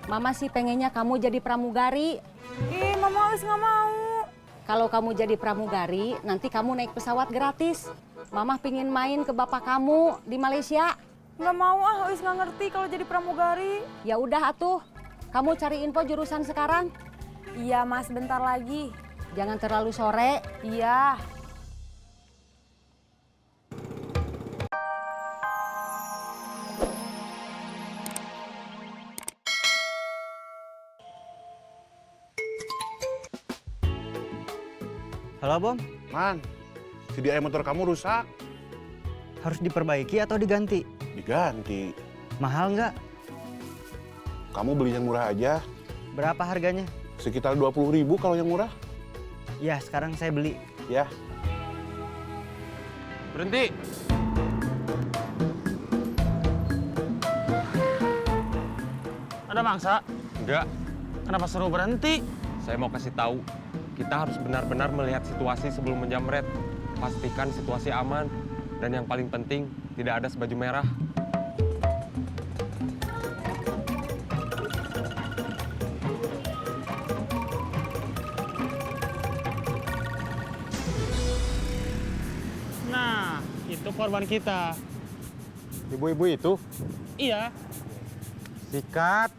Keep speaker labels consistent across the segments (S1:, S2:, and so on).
S1: Mama sih pengennya kamu jadi pramugari.
S2: Ih, Mama Uis nggak mau.
S1: Kalau kamu jadi pramugari, nanti kamu naik pesawat gratis. Mama pingin main ke bapak kamu di Malaysia.
S2: Nggak mau ah, Uis nggak ngerti kalau jadi pramugari.
S1: Ya udah atuh, kamu cari info jurusan sekarang.
S2: Iya Mas, bentar lagi.
S1: Jangan terlalu sore.
S2: Iya.
S3: Halo Bom,
S4: Man, CDI motor kamu rusak.
S3: harus diperbaiki atau diganti?
S4: Diganti.
S3: Mahal nggak?
S4: Kamu beli yang murah aja.
S3: Berapa harganya?
S4: Sekitar 20.000 kalau yang murah.
S3: Ya, sekarang saya beli.
S4: Ya.
S5: Berhenti.
S6: Ada mangsa?
S5: Enggak,
S6: Kenapa suruh berhenti?
S5: saya mau kasih tahu. Kita harus benar-benar melihat situasi sebelum menjamret. Pastikan situasi aman. Dan yang paling penting, tidak ada sebaju merah.
S6: Nah, itu korban kita.
S5: Ibu-ibu itu?
S6: Iya.
S5: Sikat.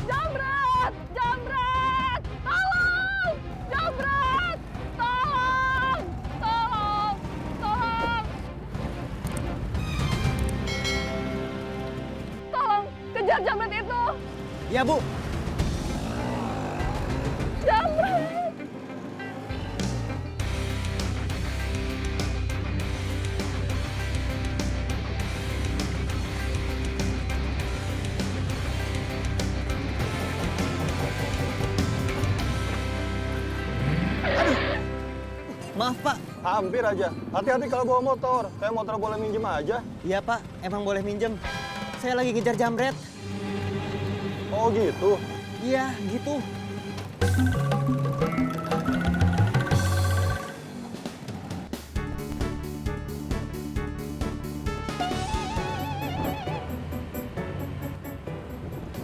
S2: Jambret! Jambret! Tolong! Jambret! Tolong! Tolong! Tolong! Tolong! Kejar jambret itu!
S3: Ya Bu,
S2: Jambret!
S3: maaf Pak.
S7: Hampir aja. Hati-hati kalau bawa motor. Kayak motor boleh minjem aja.
S3: Iya Pak, emang boleh minjem. Saya lagi ngejar jambret.
S7: Oh gitu.
S3: Iya, gitu.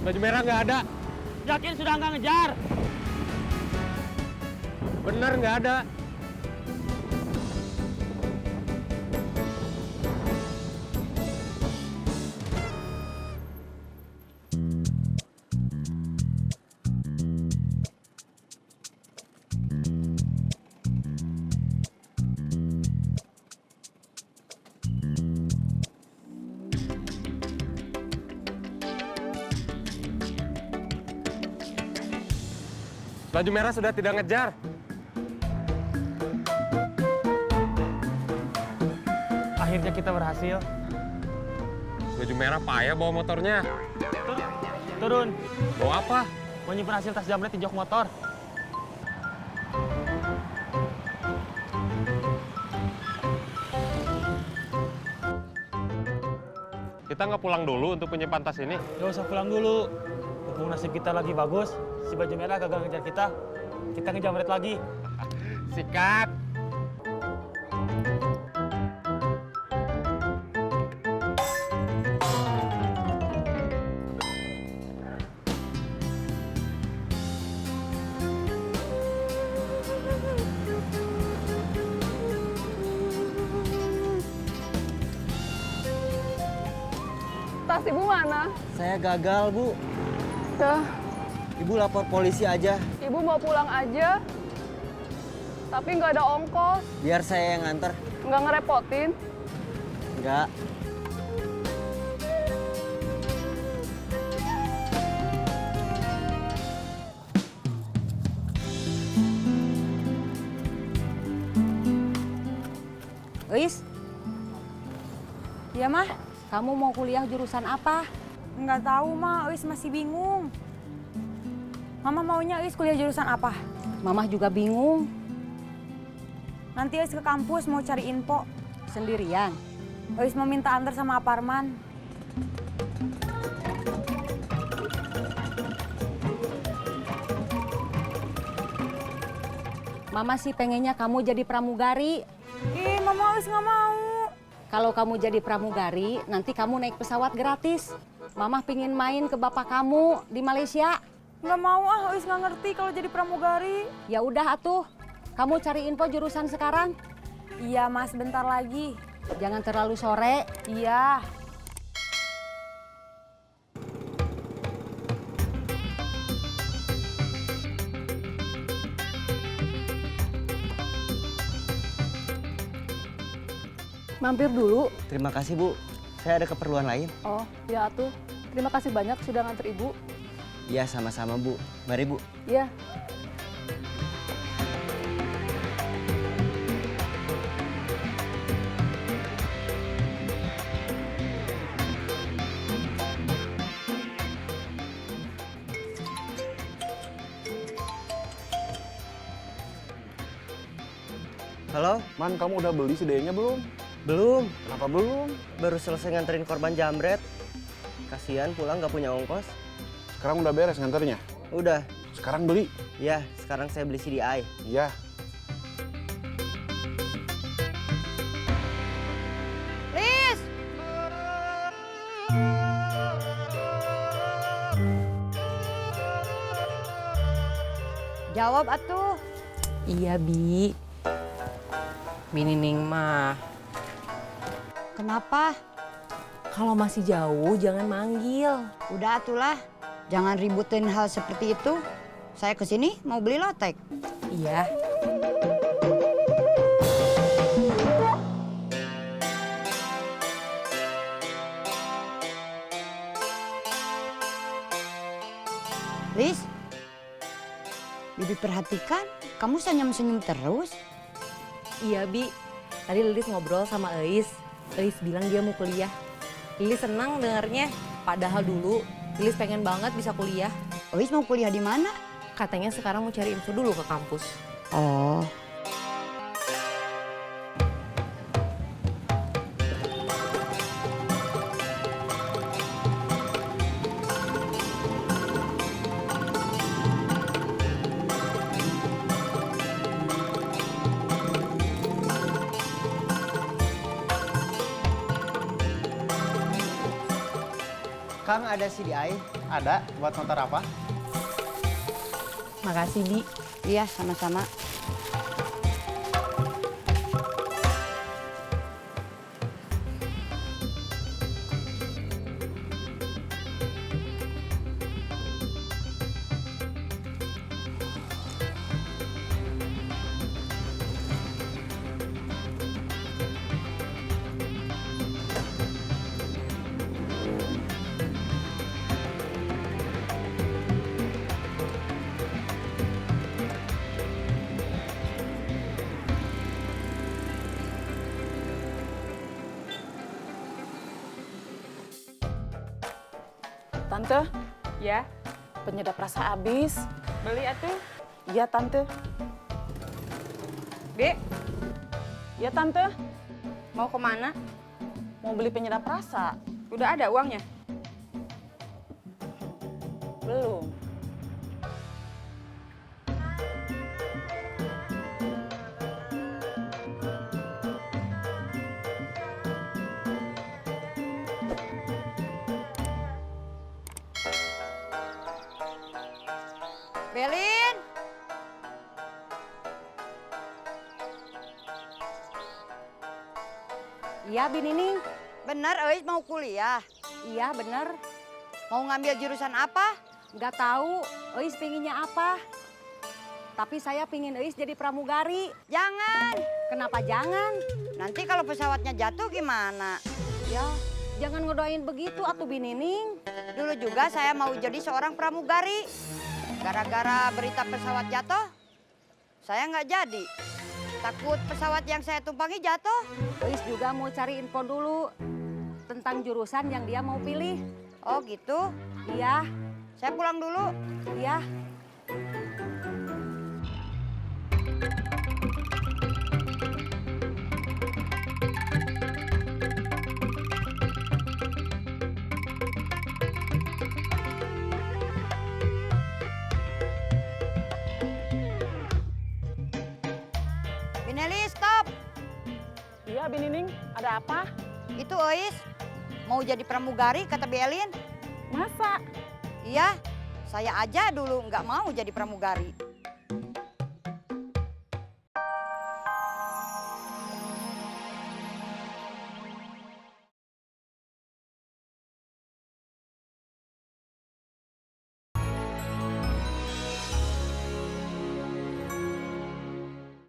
S5: Baju merah nggak ada.
S6: Yakin sudah nggak ngejar?
S5: Bener nggak ada. Baju merah sudah tidak ngejar.
S6: Akhirnya kita berhasil.
S5: Baju merah payah bawa motornya.
S6: Turun.
S5: Bawa apa?
S6: Mau nyimpen hasil tas jambret di jok motor.
S5: Kita nggak pulang dulu untuk menyimpan tas ini.
S6: Gak usah pulang dulu. Mumpung nasib kita lagi bagus, si baju merah gagal ngejar kita. Kita ngejamret lagi.
S5: Sikat.
S2: Tas ibu mana?
S3: Saya gagal Bu.
S2: Dah,
S3: Ibu lapor polisi aja.
S2: ibu mau pulang aja. Tapi nggak ada ongkos.
S3: Biar saya yang nganter.
S2: Nggak ngerepotin.
S3: Enggak.
S1: Uis,
S2: Iya mah?
S1: kamu mau kuliah jurusan apa?
S2: Nggak tahu mah, Uis masih bingung. Mama maunya Uis kuliah jurusan apa?
S1: Mama juga bingung.
S2: Nanti Uis ke kampus mau cari info.
S1: Sendirian.
S2: Uis mau minta antar sama Aparman.
S1: Mama sih pengennya kamu jadi pramugari.
S2: Ih, Mama Uis nggak mau.
S1: Kalau kamu jadi pramugari, nanti kamu naik pesawat gratis. Mamah pingin main ke bapak kamu di Malaysia.
S2: Nggak mau ah, Ois nggak ngerti kalau jadi pramugari.
S1: Ya udah atuh, kamu cari info jurusan sekarang.
S2: Iya mas, bentar lagi.
S1: Jangan terlalu sore.
S2: Iya.
S1: Mampir dulu.
S3: Terima kasih Bu, saya ada keperluan lain.
S1: Oh, ya atuh. Terima kasih banyak sudah nganter ibu.
S3: Iya sama-sama Bu, mari Bu.
S1: Iya.
S3: Halo,
S4: Man, kamu udah beli CD-nya belum?
S3: belum.
S4: Kenapa belum?
S3: Baru selesai nganterin korban jamret. Kasihan pulang nggak punya ongkos.
S4: Sekarang udah beres nganternya.
S3: Udah,
S4: Sekarang beli.
S3: ya sekarang saya beli CDI.
S4: Iya.
S2: Lis! Jawab atuh.
S8: Iya, Bi. Minining mah.
S9: Kenapa?
S8: Kalau masih jauh, jangan manggil.
S9: Udah atulah, jangan ributin hal seperti itu. Saya kesini mau beli lotek.
S8: Iya.
S9: Lis, Bibi perhatikan, kamu senyum-senyum terus.
S8: Iya, Bi. Tadi Lilis ngobrol sama Eis. Eis bilang dia mau kuliah. Lilis senang dengarnya. Padahal dulu Lilis pengen banget bisa kuliah.
S9: Ois mau kuliah di mana?
S8: Katanya sekarang mau cari info dulu ke kampus.
S9: Oh,
S3: Kang ada CDI?
S7: Ada, buat motor apa?
S8: Makasih, Bi.
S9: iya sama-sama.
S10: Tante,
S2: Ya,
S10: penyedap rasa habis.
S2: beli atuh.
S10: Iya, Tante.
S2: Dek,
S10: Iya, Tante.
S2: mau kemana?
S10: Mau beli penyedap rasa.
S2: Udah ada uangnya?
S10: Belum.
S9: Belin,
S1: Iya, Binining.
S9: bener Ois mau kuliah?
S1: Iya, bener.
S9: Mau ngambil jurusan apa?
S1: Nggak tahu Eis pinginnya apa. Tapi saya pingin Eis jadi pramugari.
S9: Jangan,
S1: Kenapa jangan?
S9: nanti kalau pesawatnya jatuh gimana?
S1: Ya, jangan ngedoain begitu atuh Binining.
S9: Dulu juga saya mau jadi seorang pramugari. Gara-gara berita pesawat jatuh, saya nggak jadi. Takut pesawat yang saya tumpangi jatuh.
S1: Eis juga mau cari info dulu tentang jurusan yang dia mau pilih.
S9: Oh gitu,
S1: Iya,
S9: saya pulang dulu.
S1: iya.
S9: Bineli, stop.
S10: Iya, Iya, Binining. Ada apa?
S9: Itu Ois mau jadi pramugari kata Belin.
S10: Masa?
S9: Iya, saya aja dulu nggak mau jadi pramugari.